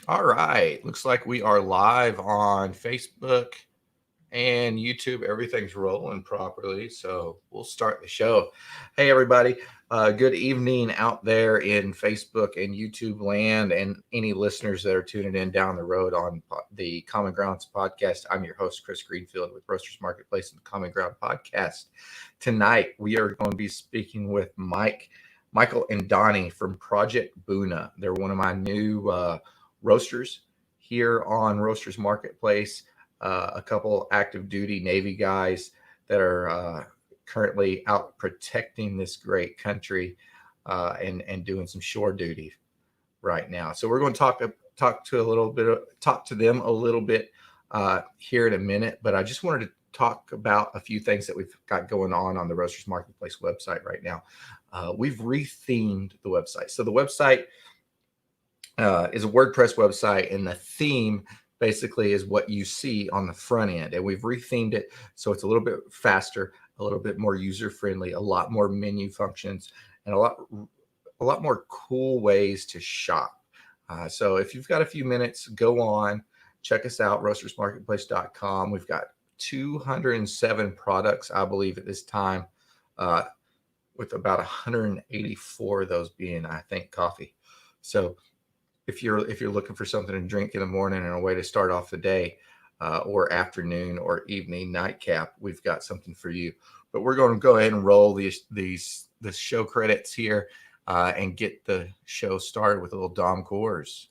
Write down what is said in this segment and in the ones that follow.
All right. Looks like we are live on Facebook and YouTube. Everything's rolling properly. So we'll start the show. Hey, everybody. Good evening out there in Facebook and YouTube land, and any listeners that are tuning in down the road on the Common Grounds podcast. I'm your host, Chris Greenfield with Roasters Marketplace and the Common Ground podcast. Tonight, we are going to be speaking with Michael and Donnie from Project Buna. They're one of my new roasters here on Roasters Marketplace. A couple active duty Navy guys that are currently out protecting this great country and doing some shore duty right now. So we're going to talk to them a little bit here in a minute. But I just wanted to talk about a few things that we've got going on the Roasters Marketplace website right now. We've rethemed the website. So the website is a WordPress website, and the theme basically is what you see on the front end. And we've rethemed it so it's a little bit faster, a little bit more user-friendly, a lot more menu functions, and a lot more cool ways to shop. So if you've got a few minutes, go on, check us out, roastersmarketplace.com. We've got 207 products, I believe, at this time, with about 184 of those being, I think, coffee. So if you're looking for something to drink in the morning and a way to start off the day or afternoon or evening nightcap, we've got something for you. But we're going to go ahead and roll the show credits here and get the show started with a little Dom Coors.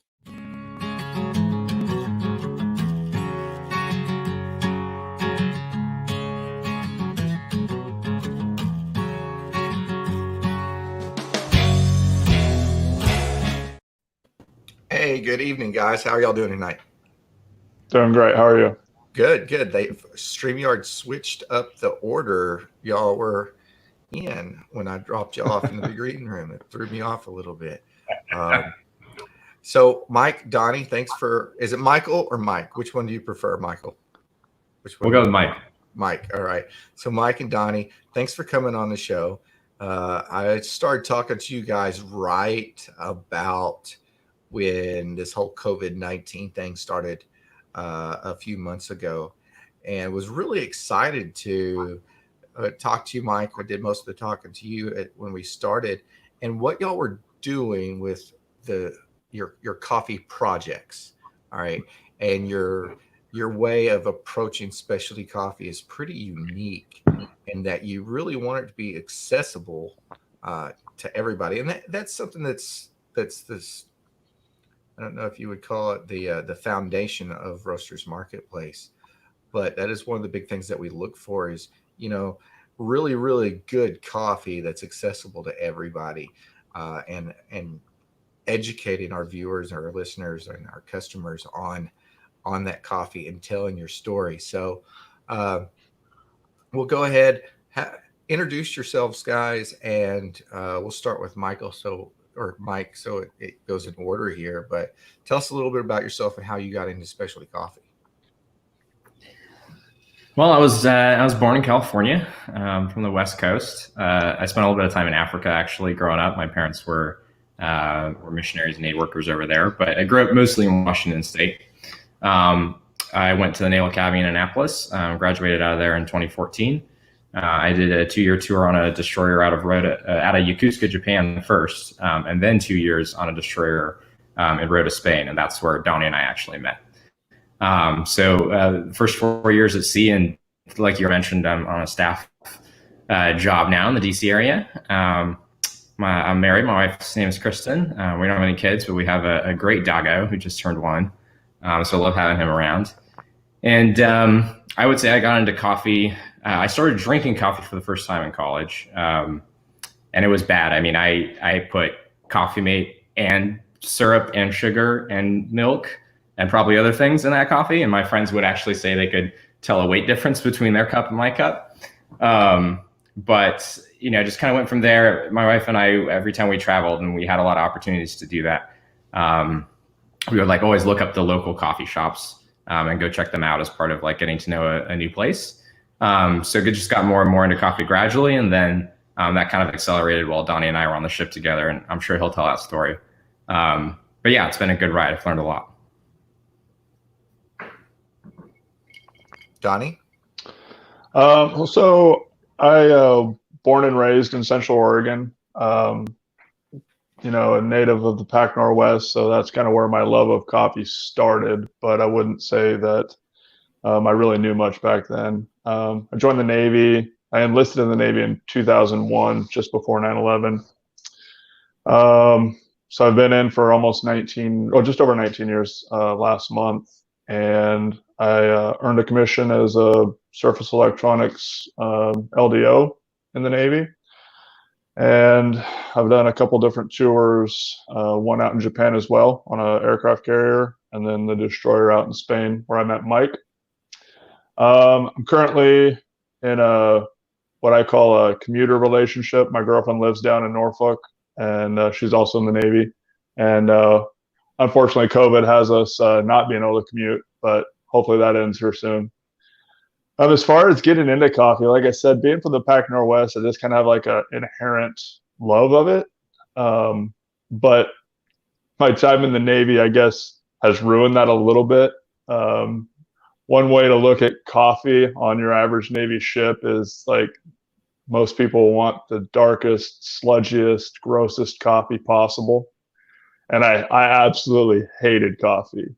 Hey, good evening, guys. How are y'all doing tonight? Doing great. How are you? Good. StreamYard switched up the order y'all were in when I dropped you off in the big reading room. It threw me off a little bit. So, Mike, Donnie, is it Michael or Mike? Which one do you prefer, Michael? Which one? We'll go with Mike. Mike. All right. So, Mike and Donnie, thanks for coming on the show. I started talking to you guys right about when this whole COVID-19 thing started a few months ago, and was really excited to talk to you, Mike. I did most of the talking to you when we started, and what y'all were doing with your coffee projects. All right. And your way of approaching specialty coffee is pretty unique in that you really want it to be accessible to everybody. And that's something that's this, I don't know if you would call it the foundation of Roasters Marketplace, but that is one of the big things that we look for is, really, really good coffee that's accessible to everybody, and educating our viewers, our listeners, and our customers on that coffee and telling your story. So we'll go ahead, introduce yourselves, guys, and we'll start with Michael. Mike, so it goes in order here, but tell us a little bit about yourself and how you got into specialty coffee. Well, I was born in California, from the West Coast. I spent a little bit of time in Africa, actually, growing up. My parents were missionaries and aid workers over there, but I grew up mostly in Washington State. I went to the Naval Academy in Annapolis, graduated out of there in 2014. I did a 2-year tour on a destroyer out of Yokosuka, Japan first, and then 2 years on a destroyer in Rota, Spain, and that's where Donnie and I actually met. So first 4 years at sea, and like you mentioned, I'm on a staff job now in the DC area. I'm married. My wife's name is Kristen. We don't have any kids, but we have a great doggo who just turned 1. So I love having him around. And I would say I got into coffee. I started drinking coffee for the first time in college, and it was bad. I mean, I put coffee mate and syrup and sugar and milk and probably other things in that coffee. And my friends would actually say they could tell a weight difference between their cup and my cup. But, just kind of went from there. My wife and I, every time we traveled, and we had a lot of opportunities to do that, we would always look up the local coffee shops and go check them out as part of getting to know a new place. So it just got more and more into coffee gradually. And then that kind of accelerated while Donnie and I were on the ship together. And I'm sure he'll tell that story. But yeah, it's been a good ride. I've learned a lot. Donnie? So I born and raised in Central Oregon. A native of the Pac Northwest, so that's kind of where my love of coffee started. But I wouldn't say that I really knew much back then. I joined the Navy. I enlisted in the Navy in 2001, just before 9/11. So I've been in for almost 19, or just over 19 years last month, and I earned a commission as a surface electronics LDO in the Navy. And I've done a couple different tours, one out in Japan as well on an aircraft carrier, and then the destroyer out in Spain where I met Mike. I'm currently in what I call a commuter relationship. My girlfriend lives down in Norfolk, and she's also in the Navy. And unfortunately, COVID has us not being able to commute, but hopefully that ends here soon. As far as getting into coffee, like I said, being from the Pac Northwest, I just kind of have like an inherent love of it. But my time in the Navy, I guess, has ruined that a little bit. One way to look at coffee on your average Navy ship is like most people want the darkest, sludgiest, grossest coffee possible. And I absolutely hated coffee.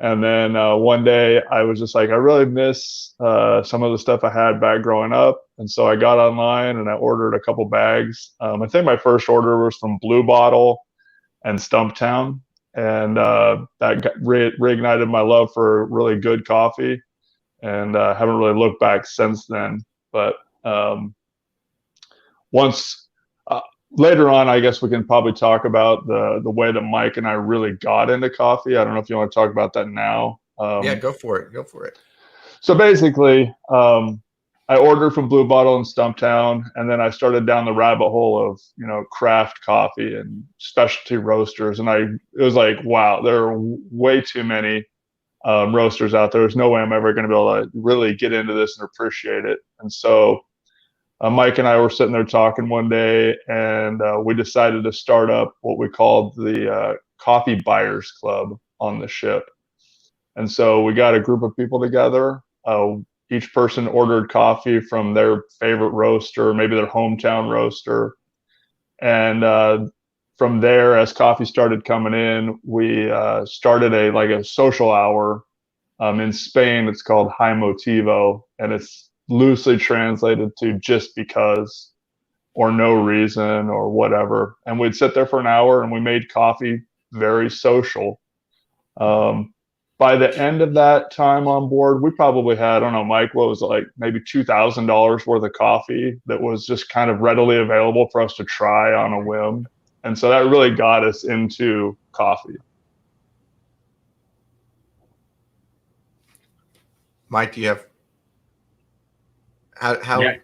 And then one day I was just like, I really miss some of the stuff I had back growing up. And so I got online and I ordered a couple bags. I think my first order was from Blue Bottle and Stumptown. And that reignited my love for really good coffee. And haven't really looked back since then. But later on, I guess we can probably talk about the way that Mike and I really got into coffee. I don't know if you want to talk about that now. Yeah, go for it. Go for it. So basically, I ordered from Blue Bottle in Stumptown, and then I started down the rabbit hole of, craft coffee and specialty roasters. And it was like, wow, there are way too many roasters out there. There's no way I'm ever going to be able to really get into this and appreciate it. And so Mike and I were sitting there talking one day, and we decided to start up what we called the Coffee Buyers Club on the ship. And so we got a group of people together. Each person ordered coffee from their favorite roaster, maybe their hometown roaster. And from there, as coffee started coming in, we started a social hour. In Spain, it's called High Motivo, and it's loosely translated to just because or no reason or whatever. And we'd sit there for an hour and we made coffee very social. By the end of that time on board, we probably had, I don't know, Mike, what was it, like maybe $2,000 worth of coffee that was just kind of readily available for us to try on a whim. And so that really got us into coffee. Mike, do you have how Yeah.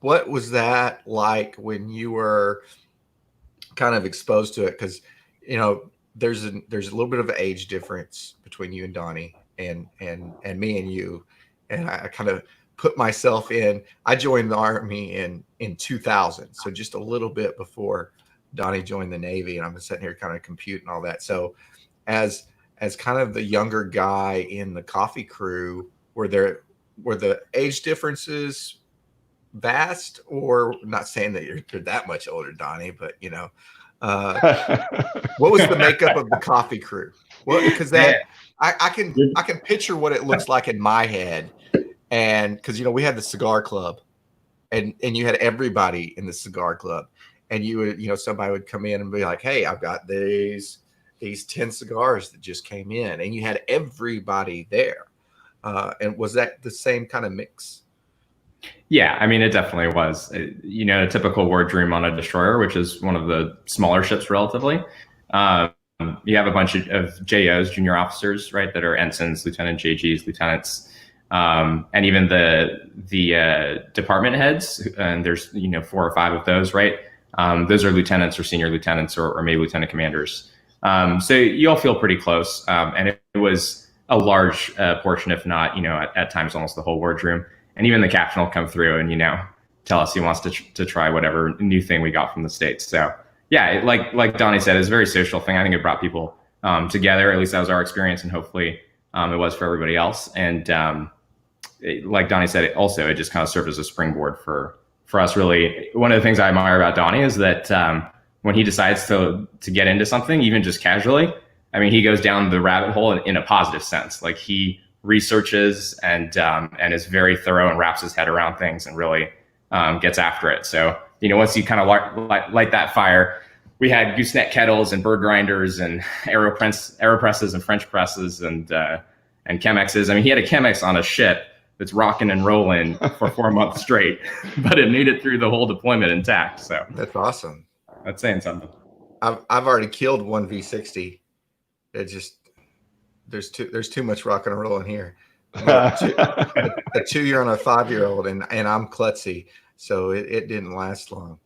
What was that like when you were kind of exposed to it? Because there's a little bit of an age difference between you and Donnie and me and you, and I kind of put myself in. I joined the Army in 2000, so just a little bit before Donnie joined the Navy, and I'm sitting here kind of computing all that. So as kind of the younger guy in the coffee crew, were the age differences vast? Or, not saying that you're that much older, Donnie, but what was the makeup of the coffee crew? Well, because I can picture what it looks like in my head, and because we had the cigar club, and you had everybody in the cigar club, and you would somebody would come in and be like, hey, I've got these 10 cigars that just came in, and you had everybody there. And was that the same kind of mix? Yeah, I mean, it definitely was. A typical wardroom on a destroyer, which is one of the smaller ships relatively. You have a bunch of JOs, junior officers, right, that are ensigns, lieutenant JGs, lieutenants, and even the department heads. And there's 4 or 5 of those, right? Those are lieutenants or senior lieutenants or maybe lieutenant commanders. So you all feel pretty close, and it was a large portion, if not, at times almost the whole wardroom. And even the captain will come through and, tell us he wants to try whatever new thing we got from the States. So yeah, like Donnie said, it's a very social thing. I think it brought people together. At least that was our experience, and hopefully it was for everybody else. And like Donnie said, it just kind of served as a springboard for us. Really, one of the things I admire about Donnie is that when he decides to get into something, even just casually, I mean, he goes down the rabbit hole in a positive sense. Like, he researches and is very thorough and wraps his head around things and really gets after it. So, once you kind of light that fire, we had gooseneck kettles and bird grinders and AeroPresses and French presses and Chemexes. I mean, he had a Chemex on a ship that's rocking and rolling for 4 months straight, but it made it through the whole deployment intact. So that's awesome. That's saying something. I've already killed one V60. It just there's too much rock and roll in here. A 2-year and a 5-year-old, and I'm klutzy, so it didn't last long.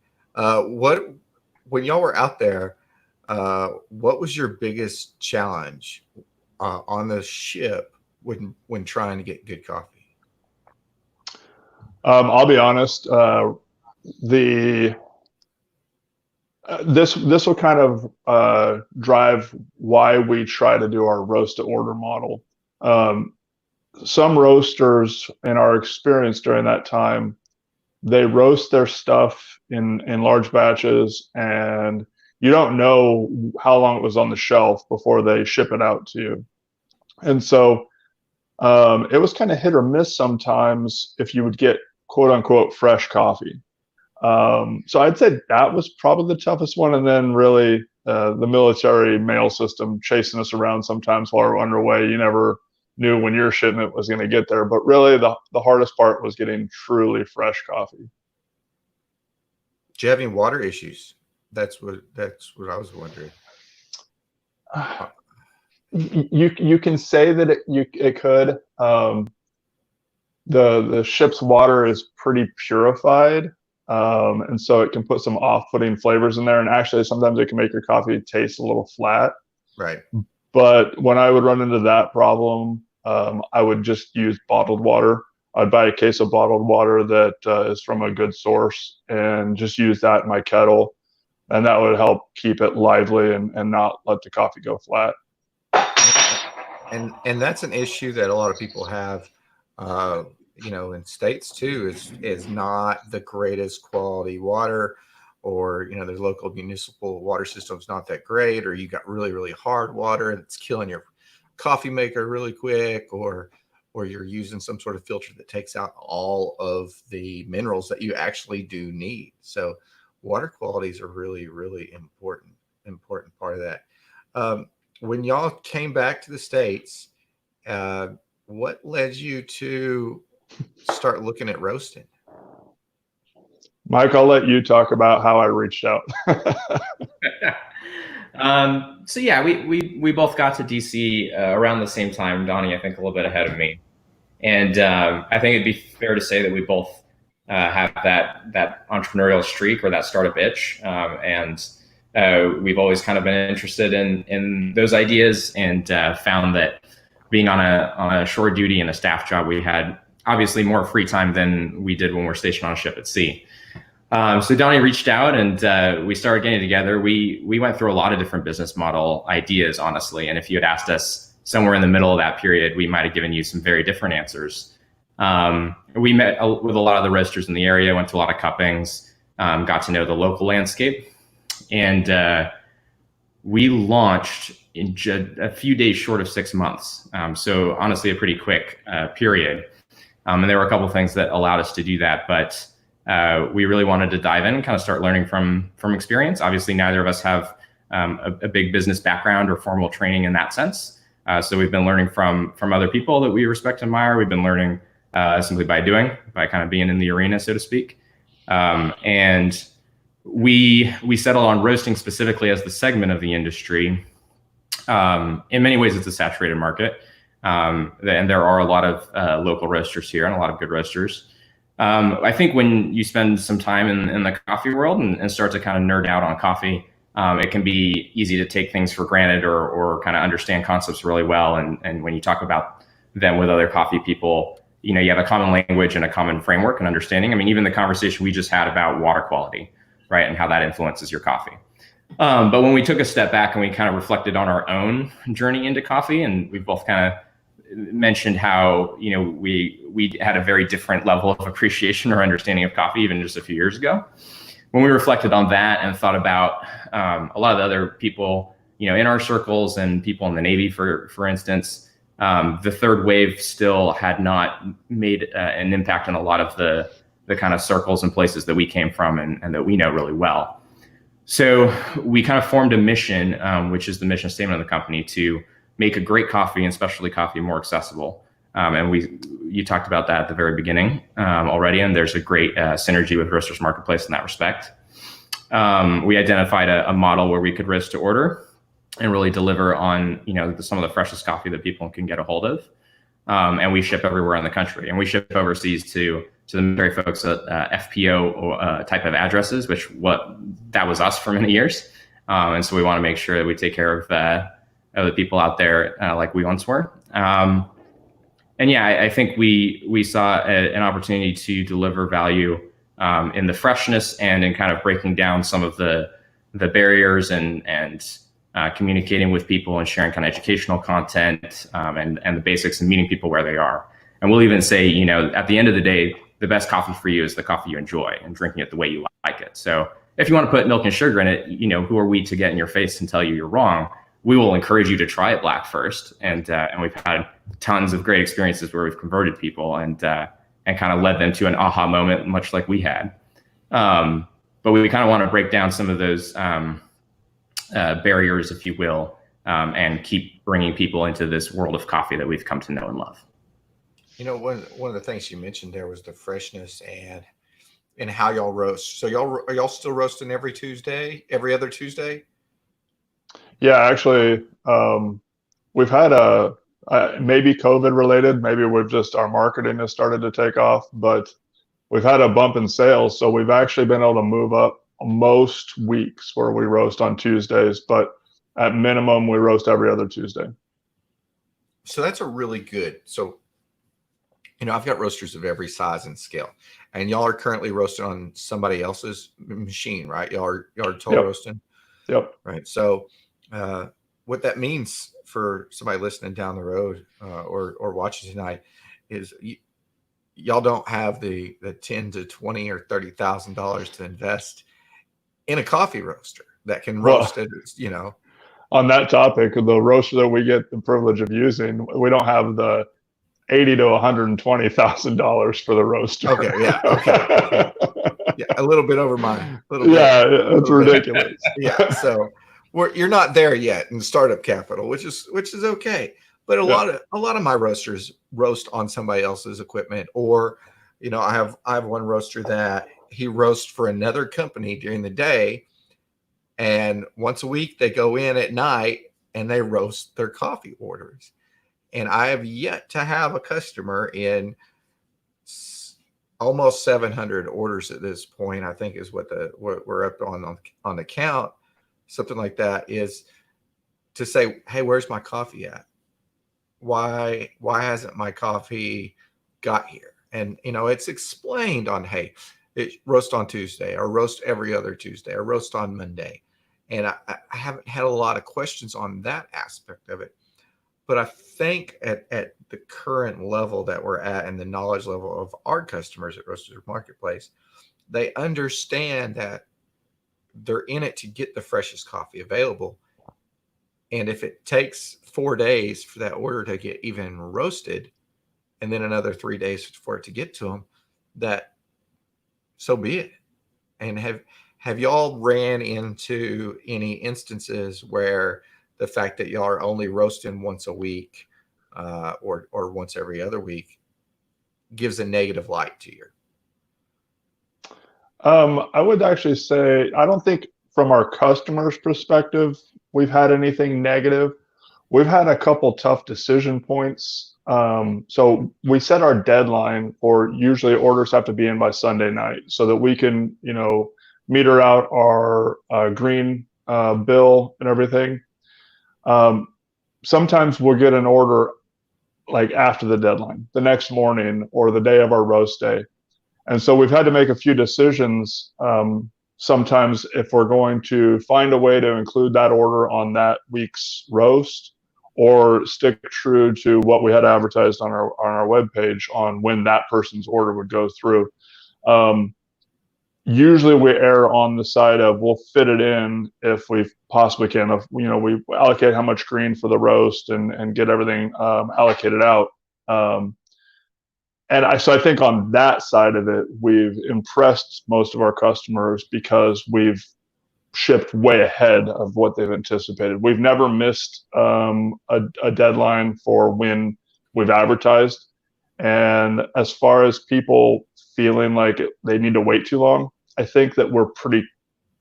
When y'all were out there, what was your biggest challenge on the ship when trying to get good coffee? I'll be honest. This will kind of drive why we try to do our roast to order model. Some roasters, in our experience during that time, they roast their stuff in large batches, and you don't know how long it was on the shelf before they ship it out to you. And so it was kind of hit or miss sometimes if you would get quote unquote fresh coffee. So I'd say that was probably the toughest one. And then really the military mail system chasing us around sometimes while we're underway. You never knew when your shipment was going to get there. But really the hardest part was getting truly fresh coffee. Do you have any water issues? That's what I was wondering. You can say that it could. The ship's water is pretty purified. And so it can put some off-putting flavors in there. And actually, sometimes it can make your coffee taste a little flat. Right. But when I would run into that problem, I would just use bottled water. I'd buy a case of bottled water that is from a good source and just use that in my kettle. And that would help keep it lively and not let the coffee go flat. And that's an issue that a lot of people have. In states too, is not the greatest quality water, or there's local municipal water systems not that great, or you got really, really hard water and it's killing your coffee maker really quick, or you're using some sort of filter that takes out all of the minerals that you actually do need. So water qualities are really, really important part of that. When y'all came back to the States, what led you to start looking at roasting? Mike, I'll let you talk about how I reached out. So yeah, we both got to DC around the same time. Donnie, I think, a little bit ahead of me, and I think it'd be fair to say that we both have that entrepreneurial streak or that startup itch, and we've always kind of been interested in those ideas, and found that being on a shore duty and a staff job, we had obviously more free time than we did when we're stationed on a ship at sea. So Donnie reached out, and we started getting together. We went through a lot of different business model ideas, honestly. And if you had asked us somewhere in the middle of that period, we might have given you some very different answers. We met with a lot of the roasters in the area, went to a lot of cuppings, got to know the local landscape. And we launched in a few days short of 6 months. So honestly, a pretty quick period. And there were a couple of things that allowed us to do that. But we really wanted to dive in and kind of start learning from experience. Obviously, neither of us have a big business background or formal training in that sense. So we've been learning from other people that we respect and admire. We've been learning simply by kind of being in the arena, so to speak. And we settled on roasting specifically as the segment of the industry. In many ways, it's a saturated market. And there are a lot of local roasters here and a lot of good roasters. I think when you spend some time in the coffee world and start to kind of nerd out on coffee, it can be easy to take things for granted or kind of understand concepts really well. And when you talk about them with other coffee people, you have a common language and a common framework and understanding. I mean, even the conversation we just had about water quality, right, and how that influences your coffee. But when we took a step back and we kind of reflected on our own journey into coffee, and we both kind of mentioned how, you know, we had a very different level of appreciation or understanding of coffee even just a few years ago. When we reflected on that and thought about a lot of the other people, you know, in our circles and people in the Navy, for instance, the third wave still had not made an impact on a lot of the kind of circles and places that we came from and that we know really well. So we kind of formed a mission, which is the mission statement of the company, to make a great coffee and specialty coffee more accessible. And you talked about that at the very beginning already, and there's a great synergy with Roasters Marketplace in that respect. We identified a model where we could roast to order and really deliver on, you know, some of the freshest coffee that people can get a hold of. And we ship everywhere in the country, and we ship overseas to the military folks at FPO type of addresses, that was us for many years. And so we want to make sure that we take care of the people out there like we once were. And yeah, I think we saw an opportunity to deliver value in the freshness and in kind of breaking down some of the barriers and communicating with people and sharing kind of educational content and the basics and meeting people where they are. And we'll even say, you know, at the end of the day, the best coffee for you is the coffee you enjoy and drinking it the way you like it. So if you want to put milk and sugar in it, you know, who are we to get in your face and tell you you're wrong? We will encourage you to try it black first. And we've had tons of great experiences where we've converted people and kind of led them to an aha moment, much like we had. But we kind of want to break down some of those barriers, if you will, and keep bringing people into this world of coffee that we've come to know and love. You know, one of the things you mentioned there was the freshness and how y'all roast. So are y'all still roasting every other Tuesday? Yeah, actually, we've had maybe COVID related, maybe our marketing has started to take off, but we've had a bump in sales. So we've actually been able to move up most weeks where we roast on Tuesdays, but at minimum, we roast every other Tuesday. So that's a really good. So, you know, I've got roasters of every size and scale, and y'all are currently roasting on somebody else's machine, right? Y'all are toll roasting. Yep. Right. So, what that means for somebody listening down the road or watching tonight is y'all don't have the $10 to $20 or $30,000 to invest in a coffee roaster that can roast it. You know, on that topic, the roaster that we get the privilege of using, we don't have the $80,000 to $120,000 for the roaster. Okay, yeah, okay, yeah, a little bit over mine. It's ridiculous. Yeah, so you're not there yet in startup capital, which is okay. But a lot of my roasters roast on somebody else's equipment, or, you know, I have one roaster that he roasts for another company during the day, and once a week they go in at night and they roast their coffee orders. And I have yet to have a customer in almost 700 orders at this point, I think is what we're up on the count, something like that, is to say, hey, where's my coffee at? Why hasn't my coffee got here? And, you know, it's explained on, hey, it roast on Tuesday, or roast every other Tuesday, or roast on Monday. And I haven't had a lot of questions on that aspect of it. But I think at the current level that we're at and the knowledge level of our customers at Roasters Marketplace, they understand that they're in it to get the freshest coffee available. And if it takes 4 days for that order to get even roasted, and then another 3 days for it to get to them, that so be it. And have y'all ran into any instances where the fact that y'all are only roasting once a week or once every other week gives a negative light to you? I would actually say, I don't think from our customers' perspective, we've had anything negative. We've had a couple tough decision points. So we set our deadline for, usually orders have to be in by Sunday night so that we can, you know, meter out our green bill and everything. Sometimes we'll get an order like after the deadline, the next morning or the day of our roast day. And so we've had to make a few decisions. Sometimes if we're going to find a way to include that order on that week's roast, or stick true to what we had advertised on our webpage on when that person's order would go through. Usually we err on the side of we'll fit it in if we possibly can. If we allocate how much green for the roast and get everything allocated out. So I think on that side of it, we've impressed most of our customers because we've shipped way ahead of what they've anticipated. We've never missed a deadline for when we've advertised. And as far as people feeling like they need to wait too long, I think that we're pretty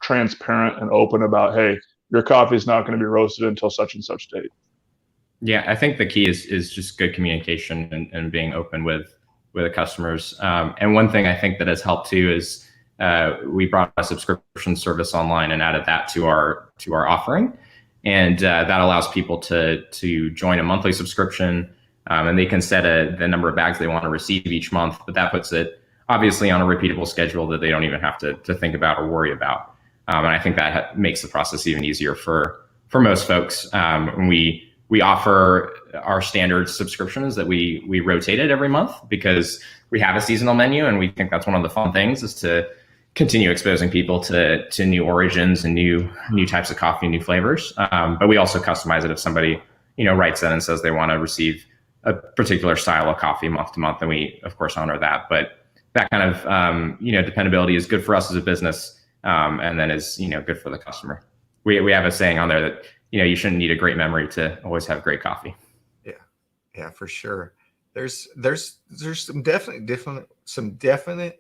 transparent and open about, hey, your coffee is not going to be roasted until such and such date. Yeah, I think the key is just good communication and being open with the customers. And one thing I think that has helped too is we brought a subscription service online and added that to our offering, and that allows people to join a monthly subscription, and they can set the number of bags they want to receive each month. But that puts it obviously on a repeatable schedule that they don't even have to think about or worry about. And I think that makes the process even easier for most folks. We offer our standard subscriptions that we rotated every month because we have a seasonal menu, and we think that's one of the fun things is to continue exposing people to new origins and new types of coffee, new flavors. But we also customize it if somebody writes in and says they want to receive a particular style of coffee month to month, and we of course honor that. But that kind of dependability is good for us as a business, and then is good for the customer. We have a saying on there that you shouldn't need a great memory to always have great coffee. Yeah, for sure. There's some definite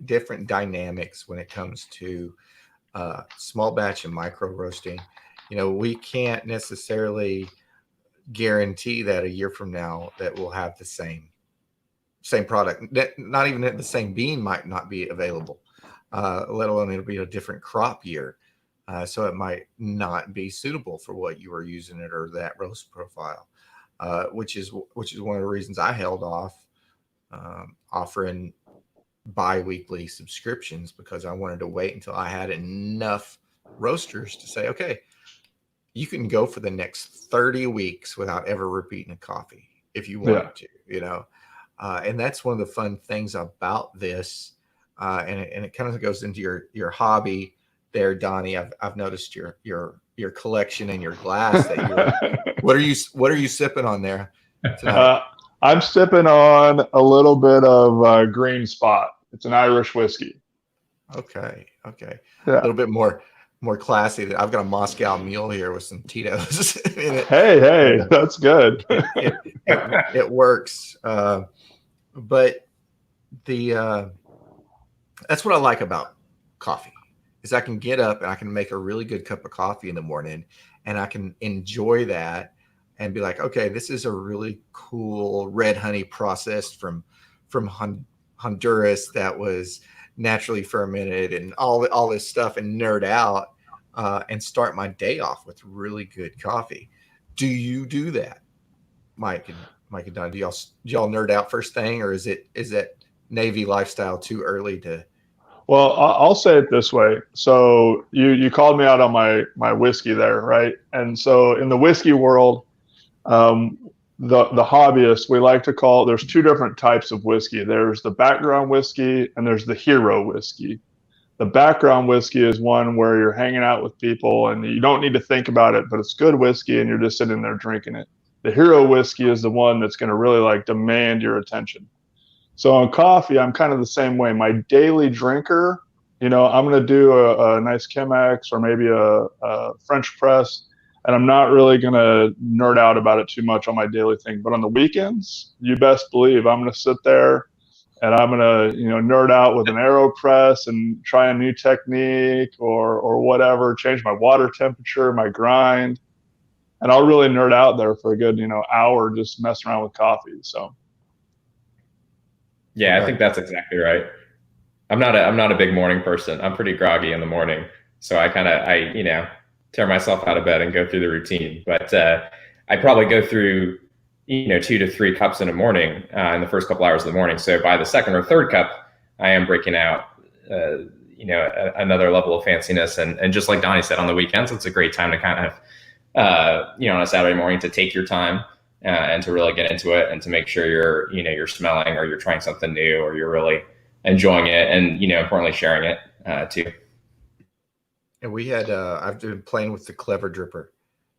different dynamics when it comes to small batch and micro roasting. We can't necessarily guarantee that a year from now that we'll have the same product. Not even the same bean might not be available, let alone it'll be a different crop year. So it might not be suitable for what you were using it or that roast profile, which is one of the reasons I held off offering bi-weekly subscriptions, because I wanted to wait until I had enough roasters to say, okay, you can go for the next 30 weeks without ever repeating a coffee if you wanted to, and that's one of the fun things about this. And it kind of goes into your hobby there, Donnie. I've noticed your collection and your glass that what are you sipping on there tonight? I'm sipping on a little bit of Green Spot. It's an Irish whiskey. Okay. Yeah. A little bit more classy. I've got a Moscow Mule here with some Tito's in it. Hey, that's good. It works. But that's what I like about coffee is I can get up and I can make a really good cup of coffee in the morning, and I can enjoy that and be like, okay, this is a really cool red honey processed from Honduras that was naturally fermented and all this stuff, and nerd out and start my day off with really good coffee. Do you do that, Mike and Don? Do y'all nerd out first thing, or is that Navy lifestyle too early to? Well, I'll say it this way. So you called me out on my whiskey there, right? And so in the whiskey world, the hobbyists, we like to call, there's two different types of whiskey. There's the background whiskey and there's the hero whiskey. The background whiskey is one where you're hanging out with people and you don't need to think about it, but it's good whiskey and you're just sitting there drinking it. The hero whiskey is the one that's going to really demand your attention. So on coffee, I'm kind of the same way. My daily drinker, I'm going to do a nice Chemex or maybe a French press, and I'm not really going to nerd out about it too much on my daily thing. But on the weekends, you best believe I'm going to sit there and I'm going to, nerd out with an AeroPress and try a new technique or whatever, change my water temperature, my grind. And I'll really nerd out there for a good, hour just messing around with coffee. So. Yeah, I think that's exactly right. I'm not a big morning person. I'm pretty groggy in the morning. So I tear myself out of bed and go through the routine. But I probably go through, 2 to 3 cups in the morning in the first couple hours of the morning. So by the second or third cup, I am breaking out, another level of fanciness. And just like Donnie said, on the weekends, it's a great time to kind of, on a Saturday morning to take your time and to really get into it and to make sure you're smelling or you're trying something new or you're really enjoying it and, importantly sharing it too. And we had, I've been playing with the Clever Dripper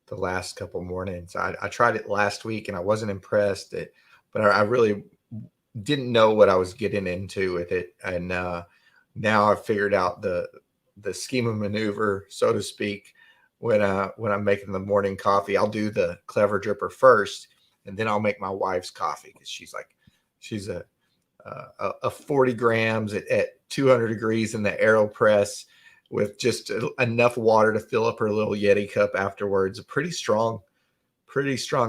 the last couple mornings. I tried it last week and I wasn't impressed, but I really didn't know what I was getting into with it. And now I've figured out the scheme of maneuver, so to speak. When I'm making the morning coffee, I'll do the Clever Dripper first, and then I'll make my wife's coffee because she's a 40 grams at 200 degrees in the AeroPress with just enough water to fill up her little Yeti cup afterwards. A pretty strong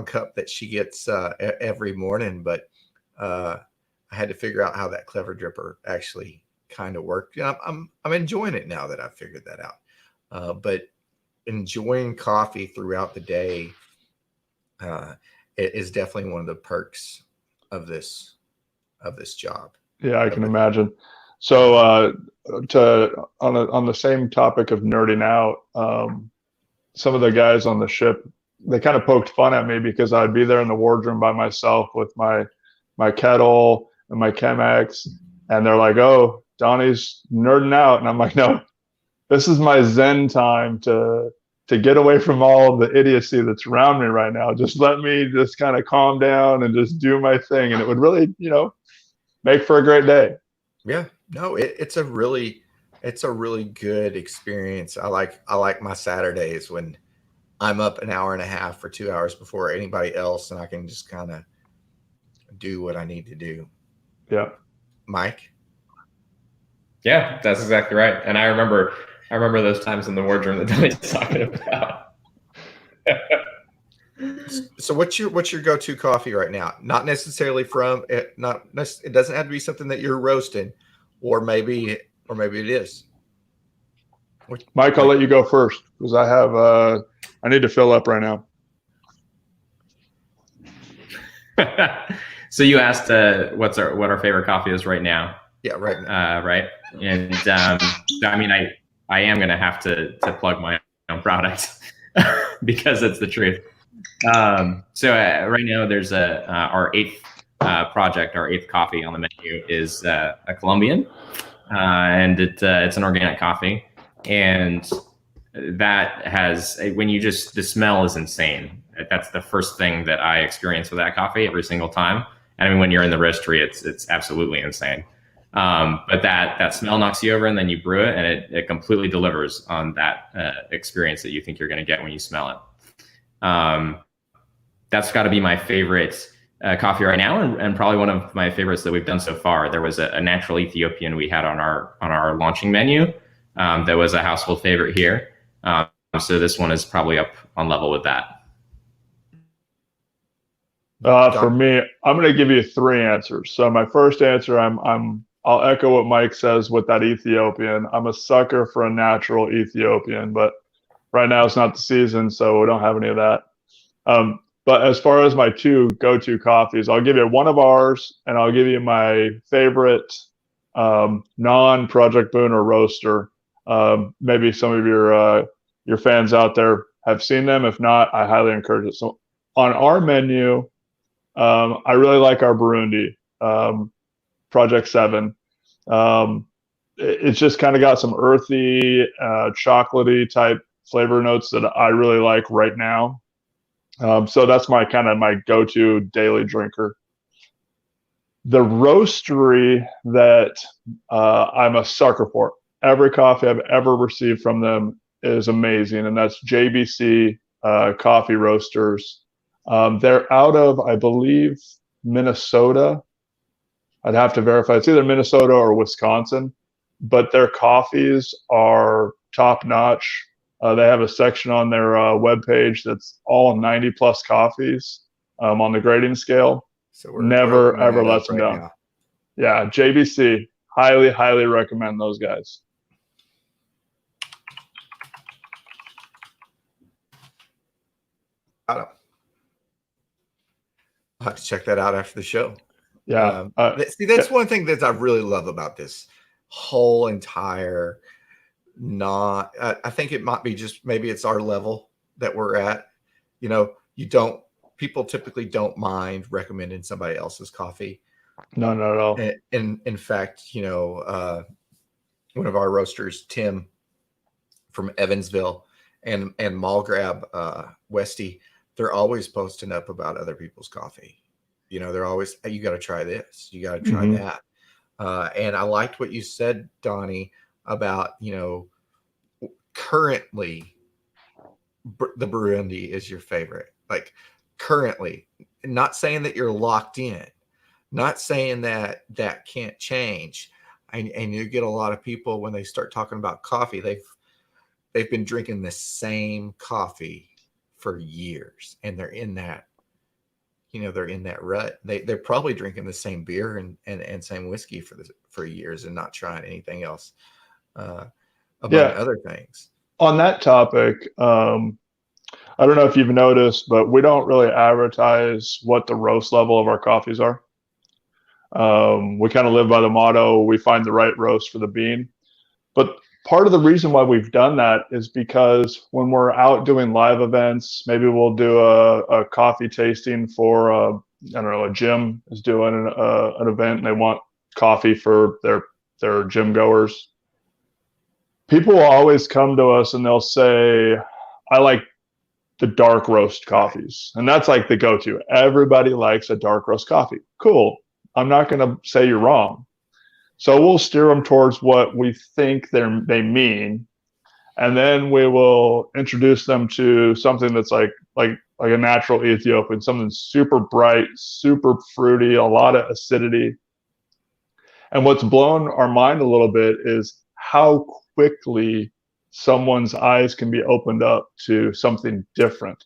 cup that she gets every morning. But I had to figure out how that Clever Dripper actually kind of worked. I'm enjoying it now that I've figured that out. But enjoying coffee throughout the day is definitely one of the perks of this job. Yeah, I can imagine. So on the same topic of nerding out, some of the guys on the ship, they kind of poked fun at me because I'd be there in the wardroom by myself with my kettle and my Chemex, and they're like, "Oh, Donnie's nerding out," and I'm like, "No, this is my Zen time to get away from all of the idiocy that's around me right now. Just let me just kind of calm down and just do my thing," and it would really, make for a great day. Yeah, no, it's a really good experience. I like my Saturdays when I'm up an hour and a half or 2 hours before anybody else, and I can just kind of do what I need to do. Yeah. Mike? Yeah, that's exactly right. And I remember those times in the wardroom that Donnie's talking about. So what's your go-to coffee right now? Not necessarily from it. It doesn't have to be something that you're roasting, or maybe it is. Mike, I'll let you go first because I need to fill up right now. So you asked what our favorite coffee is right now. Yeah, right now. Right. And I mean, I am going to have to plug my own product because it's the truth. So right now there's our eighth project, our eighth coffee on the menu is a Colombian, and it's an organic coffee, and that has the smell is insane. That's the first thing that I experience with that coffee every single time. And I mean, when you're in the roastery, it's absolutely insane. But that smell knocks you over, and then you brew it, and it completely delivers on that experience that you think you're going to get when you smell it. That's got to be my favorite coffee right now, and probably one of my favorites that we've done so far. There was a natural Ethiopian we had on our launching menu that was a household favorite here. So this one is probably up on level with that. For me, I'm going to give you three answers. So my first answer, I'll echo what Mike says with that Ethiopian. I'm a sucker for a natural Ethiopian, but right now it's not the season, so we don't have any of that. But as far as my two go-to coffees, I'll give you one of ours, and I'll give you my favorite non-Project Buna roaster. Maybe some of your fans out there have seen them. If not, I highly encourage it. So on our menu, I really like our Burundi, Project 7. It's just kind of got some earthy, chocolatey type flavor notes that I really like right now. So that's my go-to daily drinker. The roastery that I'm a sucker for, every coffee I've ever received from them is amazing, and that's Jbc Coffee Roasters. They're out of, I believe, Minnesota. I'd have to verify. It's either Minnesota or Wisconsin, but their coffees are top-notch. They have a section on their webpage that's all 90-plus coffees on the grading scale. So never, ever lets them down. Now. Yeah, JBC, highly, highly recommend those guys. I'll have to check that out after the show. Yeah. See, that's one thing that I really love about this whole entire I think it might be just maybe it's our level that we're at. You don't people typically don't mind recommending somebody else's coffee. No, not at all. And in fact, you know, one of our roasters, Tim from Evansville, and Mallgrab, Westy, they're always posting up about other people's coffee. You know, they're always, hey, you got to try this, you got to try that. And I liked what you said, Donnie, about, you know, currently the Burundi is your favorite. Like currently, not saying that you're locked in, not saying that that can't change. And you get a lot of people when they start talking about coffee, they've been drinking the same coffee for years, and they're in that, you know, they're in that rut. They're probably drinking the same beer and same whiskey for years and not trying anything else, among other things. On that topic, I don't know if you've noticed, but we don't really advertise what the roast level of our coffees are. We kind of live by the motto, we find the right roast for the bean. But part of the reason why we've done that is because when we're out doing live events, maybe we'll do a coffee tasting for, I don't know, a gym is doing an event and they want coffee for their gym goers. People will always come to us and they'll say, I like the dark roast coffees. And that's like the go-to. Everybody likes a dark roast coffee. Cool. I'm not going to say you're wrong. So we'll steer them towards what we think they mean. And then we will introduce them to something that's like a natural Ethiopian, something super bright, super fruity, a lot of acidity. And what's blown our mind a little bit is how quickly someone's eyes can be opened up to something different.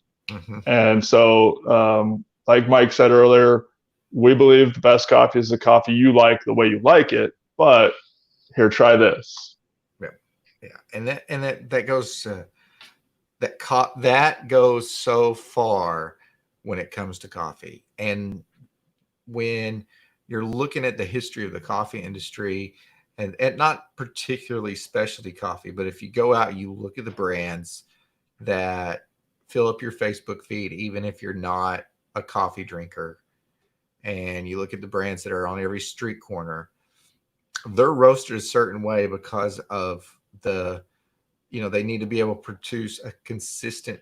And so, like Mike said earlier, we believe the best coffee is the coffee you like the way you like it, but here, try this. Yeah. And that goes, that goes so far when it comes to coffee. And when you're looking at the history of the coffee industry, and not particularly specialty coffee, but if you go out, you look at the brands that fill up your Facebook feed, even if you're not a coffee drinker, and you look at the brands that are on every street corner, they're roasted a certain way because of the, you know, they need to be able to produce a consistent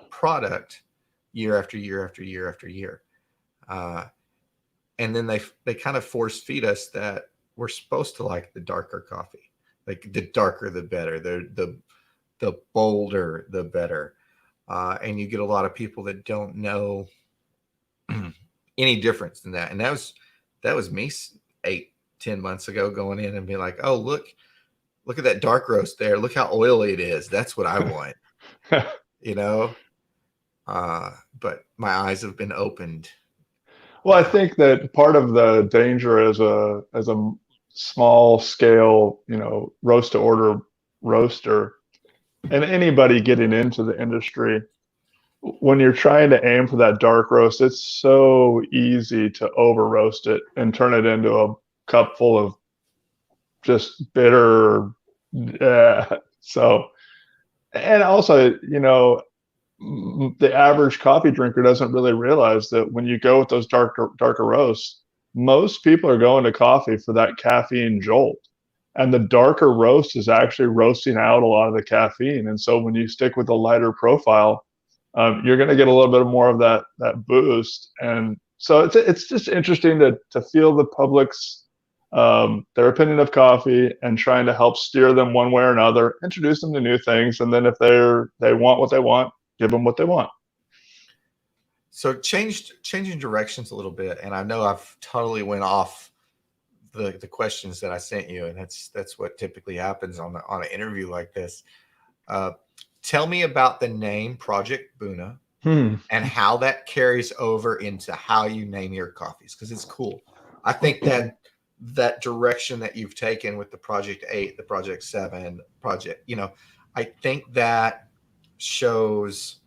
product year after year after year after year. And then they kind of force feed us that we're supposed to like the darker coffee, like the darker the better, the bolder the better. And you get a lot of people that don't know any difference than that. And that was me 8-10 months ago, going in and be like, oh, look at that dark roast there. Look how oily it is. That's what I want. You know? But my eyes have been opened. Well, I think that part of the danger as a small scale, you know, roast to order roaster, and anybody getting into the industry, when you're trying to aim for that dark roast, it's so easy to over roast it and turn it into a cup full of just bitter. So, and also, you know, the average coffee drinker doesn't really realize that when you go with those darker roasts, most people are going to coffee for that caffeine jolt. And the darker roast is actually roasting out a lot of the caffeine. And so when you stick with a lighter profile, you're going to get a little bit more of that boost. And so it's just interesting to feel the public's their opinion of coffee and trying to help steer them one way or another, introduce them to new things. And then if they want what they want, give them what they want. So changing directions a little bit, and I know I've totally went off the questions that I sent you, and that's what typically happens on an interview like this. Tell me about the name Project Buna and how that carries over into how you name your coffees, because it's cool. I think that direction that you've taken with the Project 8, the Project 7 project, you know, I think that shows,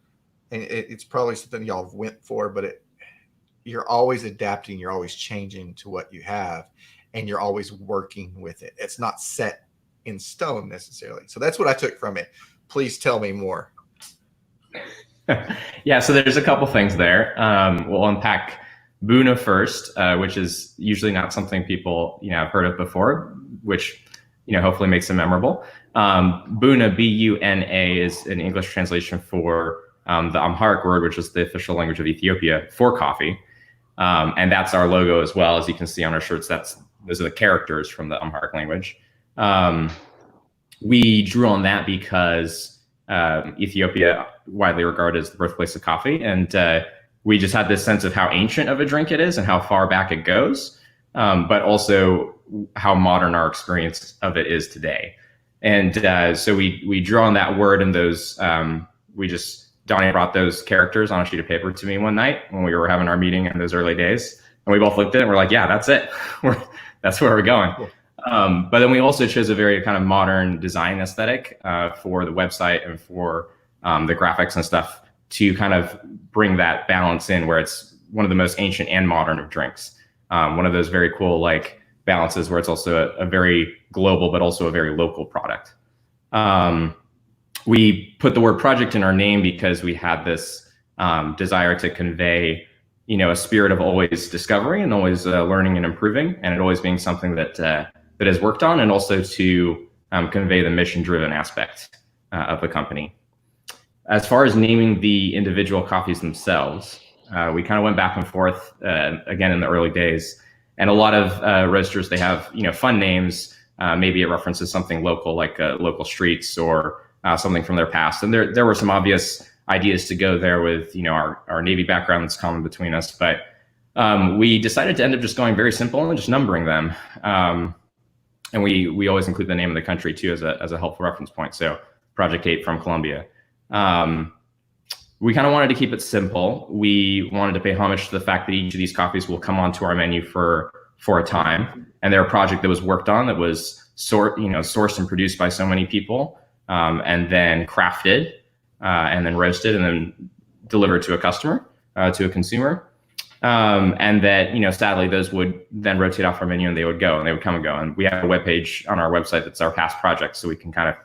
and it's probably something y'all went for, but you're always adapting, you're always changing to what you have, and you're always working with it. It's not set in stone necessarily. So that's what I took from it. Please tell me more. Yeah, so there's a couple things there. We'll unpack Buna first, which is usually not something people have heard of before, which hopefully makes it memorable. Buna, B-U-N-A, is an English translation for the Amharic word, which is the official language of Ethiopia for coffee, and that's our logo as well. As you can see on our shirts, those are the characters from the Amharic language. We drew on that because Ethiopia, widely regarded as the birthplace of coffee, and we just had this sense of how ancient of a drink it is and how far back it goes, but also how modern our experience of it is today. And so we draw on that word, and those Donnie brought those characters on a sheet of paper to me one night when we were having our meeting in those early days, and we both looked at it and we're like, yeah, that's it. That's where we're going. Cool. But then we also chose a very kind of modern design aesthetic for the website and for the graphics and stuff to kind of bring that balance in, where it's one of the most ancient and modern of drinks. One of those very cool balances where it's also a very global but also a very local product. We put the word project in our name because we had this desire to convey a spirit of always discovering and always learning and improving, and it always being something that is worked on, and also to convey the mission-driven aspect of the company. As far as naming the individual coffees themselves, we kind of went back and forth again in the early days, and a lot of roasters, they have fun names. Maybe it references something local, like local streets or something from their past, and there were some obvious ideas to go there with our Navy background that's common between us, but we decided to end up just going very simple and just numbering them. And we always include the name of the country too as a helpful reference point. So Project 8 from Colombia. We kind of wanted to keep it simple. We wanted to pay homage to the fact that each of these coffees will come onto our menu for a time, and they're a project that was worked on, that was sourced and produced by so many people, and then crafted, and then roasted, and then delivered to a customer, to a consumer. And that, sadly, those would then rotate off our menu, and they would come and go. And we have a webpage on our website that's our past projects, so we can kind of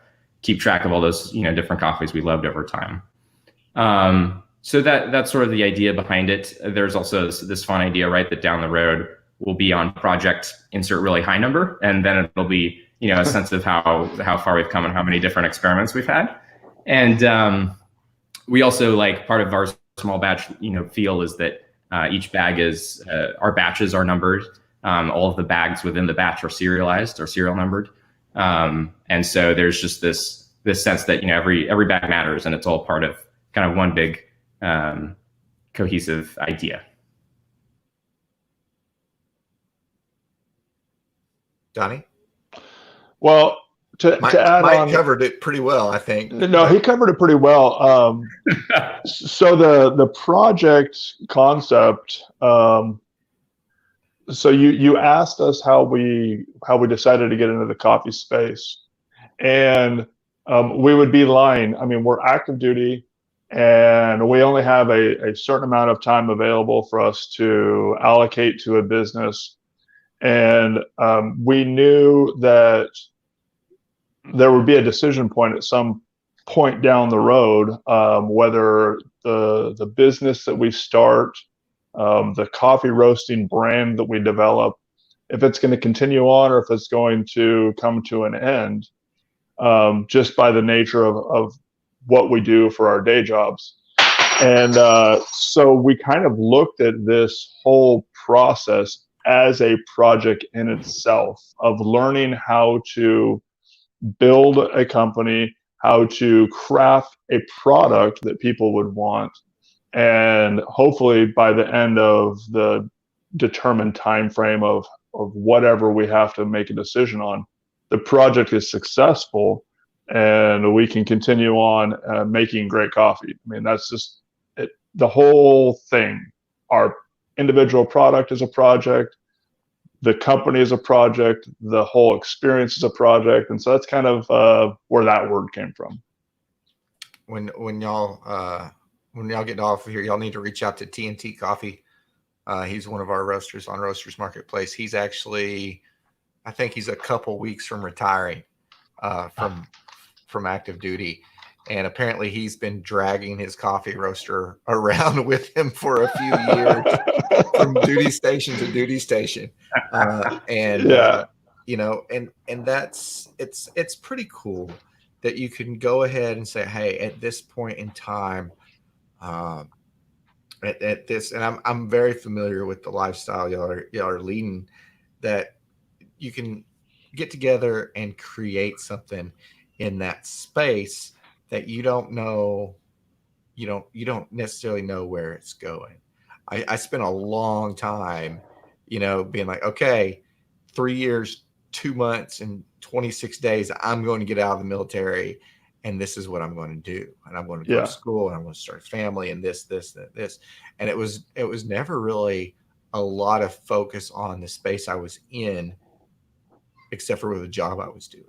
keep track of all those, different coffees we loved over time. So that's sort of the idea behind it. There's also this fun idea, right, that down the road we'll be on project insert really high number, and then it'll be, a sense of how far we've come and how many different experiments we've had. And we also, part of our small batch, feel is that each bag is, our batches are numbered. All of the bags within the batch are serialized or serial numbered. And so there's just this sense that, every bag matters, and it's all part of kind of one big cohesive idea. Donnie? Well, to add Mike on, covered it pretty well, I think. No, he covered it pretty well. So the project concept. So you asked us how we decided to get into the coffee space, and we would be lying. I mean, we're active duty, and we only have a certain amount of time available for us to allocate to a business, and we knew that there would be a decision point at some point down the road, whether the business that we start, the coffee roasting brand that we develop, if it's going to continue on or if it's going to come to an end, just by the nature of what we do for our day jobs. And so we kind of looked at this whole process as a project in itself, of learning how to build a company, how to craft a product that people would want, and hopefully by the end of the determined time frame of whatever we have to make a decision on, the project is successful and we can continue on making great coffee. I mean, that's just it, the whole thing. Our individual product is a project, the company is a project, the whole experience is a project, and so that's kind of where that word came from. When y'all get off here, y'all need to reach out to TNT Coffee. He's one of our roasters on Roasters Marketplace. He's actually, I think he's a couple weeks from retiring from active duty, and apparently he's been dragging his coffee roaster around with him for a few years from duty station to duty station. You know, and that's it's pretty cool that you can go ahead and say, hey, at this point in time, at this, and I'm very familiar with the lifestyle y'all are leading, that you can get together and create something in that space that you don't know, you don't necessarily know where it's going. I spent a long time, you know, being like, okay, 3 years, 2 months, and 26 days, I'm going to get out of the military, and this is what I'm going to do. And I'm going to go to school, and I'm going to start a family, and this. And it was never really a lot of focus on the space I was in, except for the job I was doing.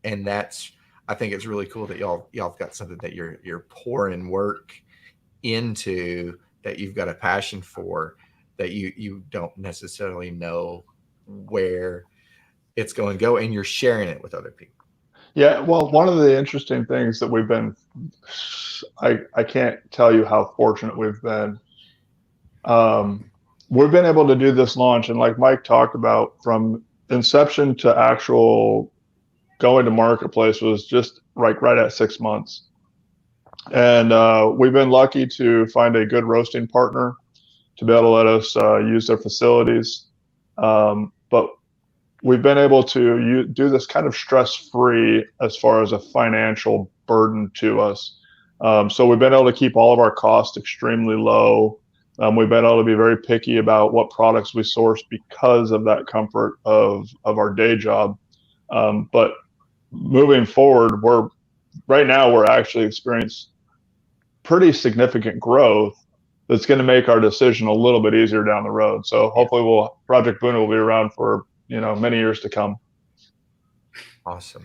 And I think it's really cool that y'all have got something that you're pouring work into, that you've got a passion for, that you don't necessarily know where it's going to go, and you're sharing it with other people. Yeah, well, one of the interesting things that I can't tell you how fortunate we've been. We've been able to do this launch, and like Mike talked about, from inception to actual going to marketplace was just right at 6 months. And we've been lucky to find a good roasting partner to be able to let us use their facilities. But we've been able to do this kind of stress-free as far as a financial burden to us. So we've been able to keep all of our costs extremely low. We've been able to be very picky about what products we source because of that comfort of our day job. But moving forward, right now we're actually experiencing pretty significant growth that's going to make our decision a little bit easier down the road. So hopefully Project Buna will be around for, you know, many years to come. Awesome.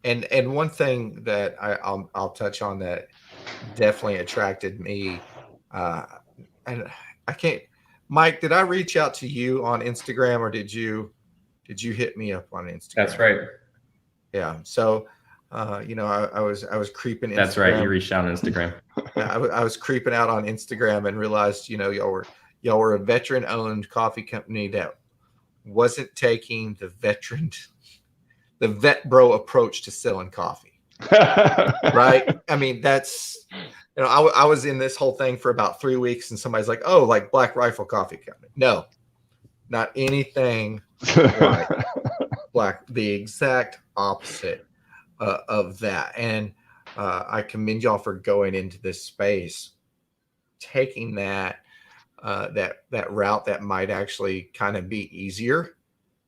And one thing that I'll touch on that definitely attracted me, and I can't, Mike, did I reach out to you on Instagram, or did you hit me up on Instagram? That's right. Yeah. So, you know, I was creeping. That's Instagram. right. You reached out on Instagram. I was creeping out on Instagram and realized, you know, y'all were a veteran-owned coffee company that wasn't taking the vet bro approach to selling coffee. Right? I mean, that's, you know, I was in this whole thing for about 3 weeks, and somebody's like, oh, like Black Rifle Coffee Company. No, not anything like the exact opposite of that. And I commend y'all for going into this space, taking that route that might actually kind of be easier